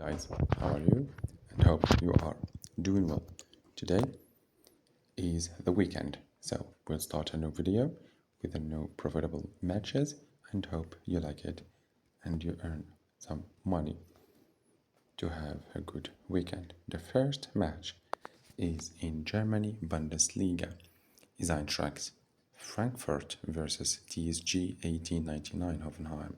Guys, how are you? And hope you are doing well. Today is the weekend, so we'll start a new video with a new profitable matches and hope you like it and you earn some money to have a good weekend. The first match is in Germany Bundesliga, is Eintracht Frankfurt versus TSG 1899 Hoffenheim.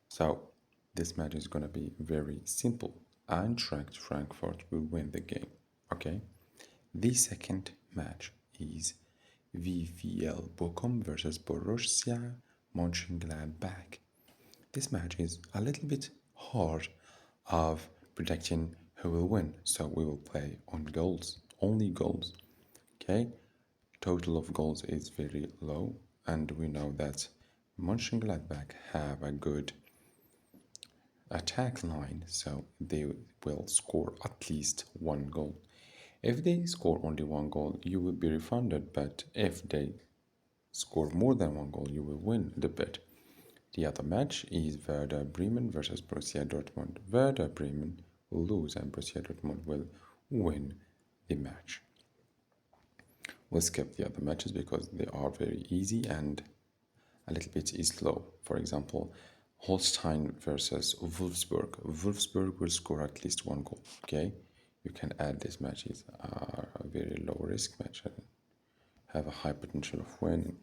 So this match is gonna be very simple. Eintracht Frankfurt will win the game. Okay. The second match is VfL Bochum versus Borussia Mönchengladbach. This match is a little bit hard of predicting who will win, so we will play on goals, only goals. Okay. Total of goals is very low, and we know that Mönchengladbach have a good attack line, so they will score at least one goal. If they score only one goal, you will be refunded, but if they score more than one goal, you will win the bet. The other match is Werder Bremen versus Borussia Dortmund. Werder Bremen will lose and Borussia Dortmund will win the match. We'll skip the other matches because they are very easy and a little bit slow. For example, Holstein versus Wolfsburg. Wolfsburg will score at least one goal. Okay, you can add these matches are a very low risk match and have a high potential of winning.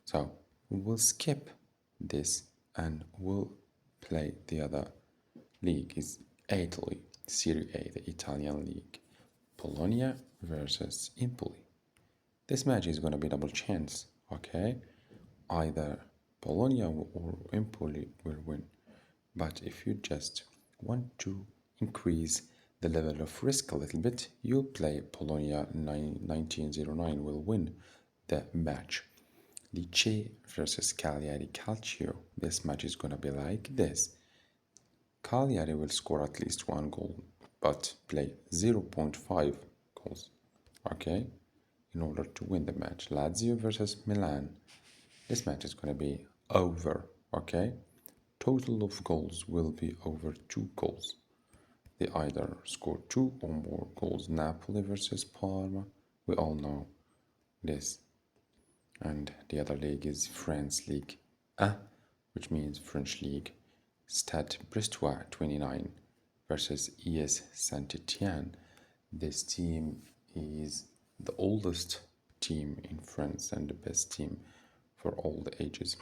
So we'll skip this and we'll play the other league. Is Italy, Serie A, the Italian league. Bologna versus Empoli. This match is going to be double chance. Okay, either Bologna or Empoli will win. But if you just want to increase the level of risk a little bit, you play Bologna 1909 will win the match. Lecce versus Cagliari Calcio. This match is gonna be like this. Cagliari will score at least one goal, but play 0.5 goals. Okay? In order to win the match. Lazio versus Milan. This match is going to be over, okay? Total of goals will be over 2 goals. They either score 2 or more goals. Napoli versus Parma. We all know this. And the other league is France League A, which means French League. Stade Brestois 29 versus ES Saint-Étienne. This team is the oldest team in France and the best team for all the ages.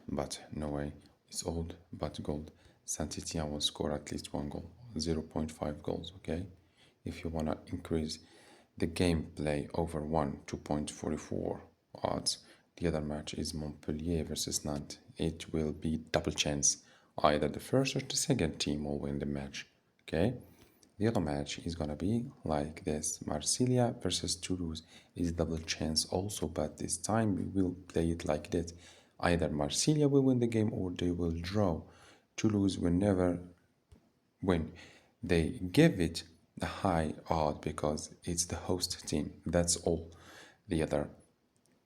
But no way, it's old but gold. Saint-Étienne will score at least one goal, 0.5 goals, okay? If you want to increase the gameplay over 2.44 odds. The other match is Montpellier versus Nantes. It will be double chance. Either the first or the second team will win the match, okay? The other match is gonna be like this. Marsilia versus Toulouse is double chance also, but this time we will play it like this. Either Marsilia will win the game or they will draw. Toulouse will never win. They give it a high odd because it's the host team. That's all. The other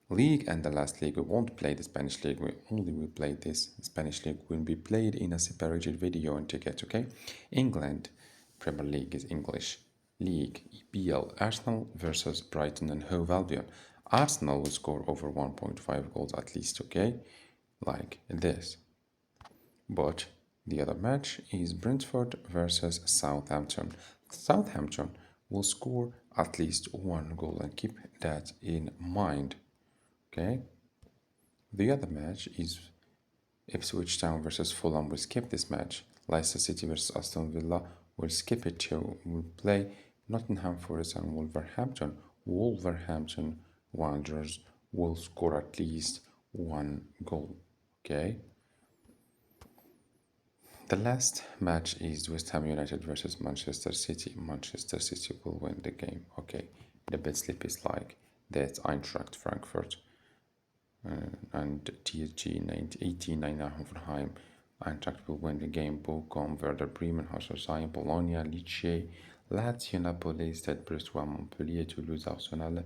league and the last league, we won't play the Spanish league. We only will play this Spanish league. Will be played in a separated video and ticket, okay? England Premier League is English League, EPL, Arsenal versus Brighton and Hove Albion. Arsenal will score over 1.5 goals at least, okay? Like this. But the other match is Brentford versus Southampton. Southampton will score at least one goal and keep that in mind, okay? The other match is Ipswich Town versus Fulham. We'll skip this match. Leicester City versus Aston Villa. We'll skip it too. We'll play Nottingham Forest and Wolverhampton. Wolverhampton Wanderers will score at least one goal. Okay. The last match is West Ham United versus Manchester City. Manchester City will win the game. Okay. The bet slip is like that. Eintracht Frankfurt and TSG 1899 Hoffenheim. Eintracht will win the game. Bochum, Werder Bremen, Holstein, Bologna, Lecce, Lazio, Napoli, Stade Brestois, Montpellier, Toulouse, Arsenal,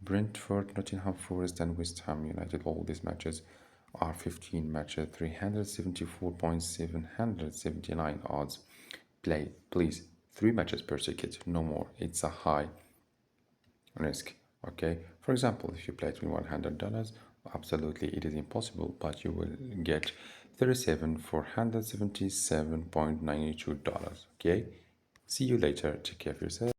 Brentford, Nottingham Forest, and West Ham United. All these matches are 15 matches, 374.779 odds. Play, please. 3 matches per ticket, no more. It's a high risk. Okay, for example, if you play it with $100, absolutely it is impossible, but you will get 37,477.92. Okay, see you later. Take care of yourself.